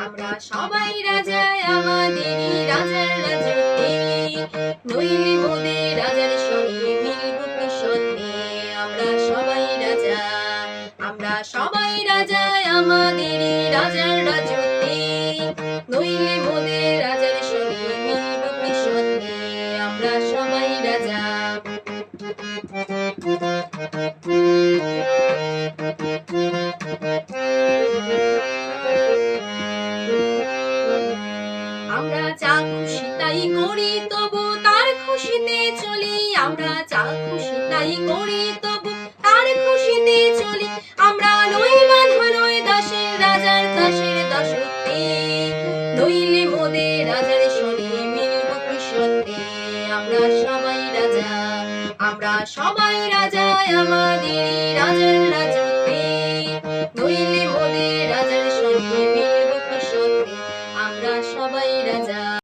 আমরা সবাই রাজা, আমাদেরই রাজার রাজত্বে, নইলে মোদের রাজার সঙ্গে মিলব কিসতে। আমরা সবাই রাজা, আমরা সবাই রাজা, আমাদেরই রাজার রাজত্বে, নইলে মোদের রাজার সঙ্গে মিলব কিসতে। আমরা সবাই রাজা। আমরা যা খুশি তাই করি, তবু তার খুশিতে চলি। আমরা যা খুশি তাই করি, তবু তার খুশিতে চলি। আমরা নই বাঁধা, নই দাসের, রাজার দাসের দাসত্বে, নইলে মোদের রাজার সঙ্গে মিলব কিসতে। আমরা সবাই রাজা, আমরা সবাই রাজা, আমাদেরই রাজা।